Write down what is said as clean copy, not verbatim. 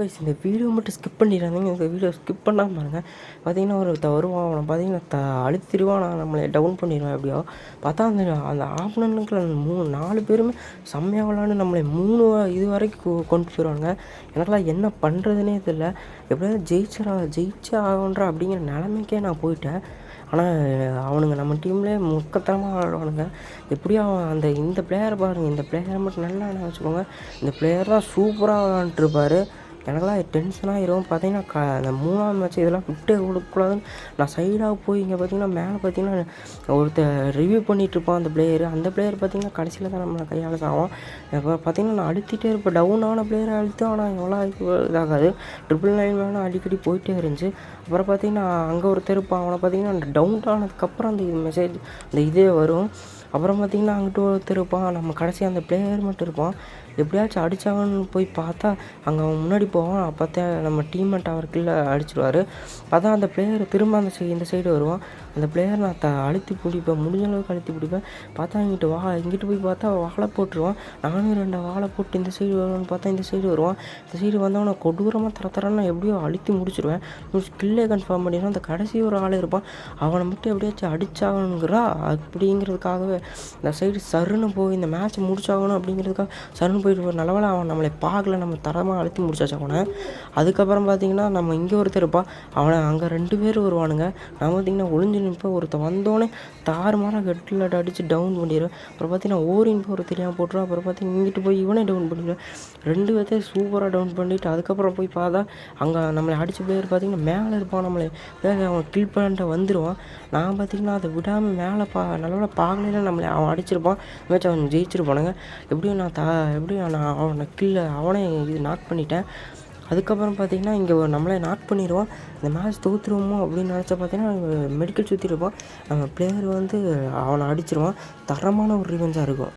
Guys இந்த video மட்டும் skip பண்ணிடுறாங்க. இந்த வீடியோ ஸ்கிப் பண்ணாமல் பாருங்கள். பார்த்தீங்கன்னா ஒருத்தன் வருவான், அவனை பார்த்தீங்கன்னா அழுத்திடுவான், நான் நம்மளை டவுன் பண்ணிடுவேன். எப்படியோ பார்த்தா அந்த அந்த ஆப்னனுக்குள்ள 4 பேருமே செம்மையாக விளாண்டு நம்மளை 3 இது வரைக்கும் கொண்டு போயிடுவாங்க. எனக்கெல்லாம் என்ன பண்ணுறதுனே தெரியல. எப்படியாவது ஜெயிச்சே ஆகன்றா அப்படிங்கிற நிலைமைக்கே நான் போயிட்டேன். ஆனால் அவனுங்க நம்ம டீம்லேயே முக்கத்தனமாக விளாடுவானுங்க. எப்படியும் அவன் இந்த பிளேயரை பாருங்கள், இந்த பிளேயரை மட்டும் நல்லா என்ன வச்சுக்கோங்க. இந்த பிளேயர் தான் சூப்பராக விளாண்டுருப்பார். எனக்கெல்லாம் டென்ஷனாகிரும். பார்த்தீங்கன்னா அந்த 3ஆவது மேட்ச் இதெல்லாம் விட்டே கொடுக்கக்கூடாதுன்னு நான் சைடாக போய் இங்கே பார்த்தீங்கன்னா மேலே பார்த்தீங்கன்னா ஒருத்தர் ரிவ்யூ பண்ணிகிட்ருப்பான் அந்த பிளேயர் பார்த்தீங்கன்னா கடைசியில் தான் நம்ம கையால் சாவோம். இப்போ பார்த்தீங்கன்னா நான் அழுத்திட்டே இருப்பேன், டவுனான பிளேயரை அழுத்தும். ஆனால் எவ்வளோ இதாகாது, 999 வேணால் அடிக்கடி போயிட்டே இருந்துச்சு. அப்புறம் பார்த்தீங்கன்னா அங்கே ஒருத்தர் இருப்பான், அவனை பார்த்தீங்கன்னா டவுன் ஆனதுக்கப்புறம் அந்த மெசேஜ் அந்த இதே வரும். அப்புறம் பார்த்தீங்கன்னா அங்கிட்டு ஒருத்தர் இருப்பான், நம்ம கடைசி அந்த பிளேயர் மட்டும் இருப்பான். எப்படியாச்சும் அடித்தாங்கன்னு போய் பார்த்தா அங்கே அவன் முன்னாடி போவான். அப்போத்தே நம்ம டீம்மேட் அவர் கீழே அடிச்சிடுவார். பார்த்தா அந்த பிளேயர் திரும்ப இந்த சைடு வருவான். அந்த பிளேயர் நான் அழுத்தி பிடிப்பேன், முடிஞ்ச அளவுக்கு அழுத்தி பிடிப்பேன். பார்த்தா இங்கிட்டு போய் பார்த்தா வாழை போட்டுருவான். நானும் 2 வாழை போட்டு இந்த சைடு வருவான்னு பார்த்தா இந்த சைடு வருவான். இந்த சைடு வந்தவனை கொடூரமாக தரன்னு எப்படியோ அழுத்தி முடிச்சிடுவேன். கில்லே கன்ஃபார்ம் பண்ணிடுவேன். அந்த கடைசி ஒரு ஆள் இருப்பான், அவனை மட்டும் எப்படியாச்சும் அடிச்சாகணுங்கிறா அப்படிங்கிறதுக்காகவே இந்த சைடு சருன்னு போய் இந்த மேட்ச் முடிச்சாகணும் அப்படிங்கிறதுக்காக சருன்னு போயிட்டு நல்லவேளை அவன் நம்மளை பார்க்கல, நம்ம தரமாக அழுத்தி முடிச்சாச்சு அவனை. அதுக்கப்புறம் பார்த்தீங்கன்னா நம்ம இங்கே ஒருத்தர் இருப்பான், அவனை அங்கே 2 பேர் வருவானுங்க. நான் பார்த்தீங்கன்னா ஒளிஞ்சு நிற்பேன். ஒருத்தர் வந்தோடனே தாறுமாறாக ஹெட்லாட் அடித்து டவுன் பண்ணிடுவேன். அப்புறம் பார்த்தீங்கன்னா ஓரின் ஒரு தெரியாமல் போட்டுருவேன். அப்புறம் பார்த்தீங்கன்னா இங்கிட்டு போய் இவனே டவுன் பண்ணிடுவேன். 2 பேர்த்தையும் சூப்பராக டவுன் பண்ணிவிட்டு அதுக்கப்புறம் போய் பார்த்தா அங்கே நம்மளை அடித்த பிளேயர் பார்த்தீங்கன்னா மேலே இருப்பான். நம்மளை அவன் கில் பண்ணிட்டு வந்துடுவான். நான் பார்த்தீங்கன்னா அதை விடாமல் மேலே நல்லவேளை பார்க்கல, நம்மளை அவன் அடிச்சிருப்பான். மேட்ச் அவன் ஜெயிச்சிருப்பானுங்க. எப்படியும் நான் அவனே இது நாக் பண்ணிட்டேன். அதுக்கப்புறம் பார்த்தீங்கன்னா இங்கே நம்மளே நாக் பண்ணிடுவான். இந்த மேட்ச் தோற்றுருவோமோ அப்படின்னு நினச்சா பார்த்தீங்கன்னா மெடிக்கல் சுற்றிருப்பான். நம்ம பிளேயர் வந்து அவனை அடிச்சிருவான். தரமான ஒரு ரிவெஞ்சாக இருக்கும்.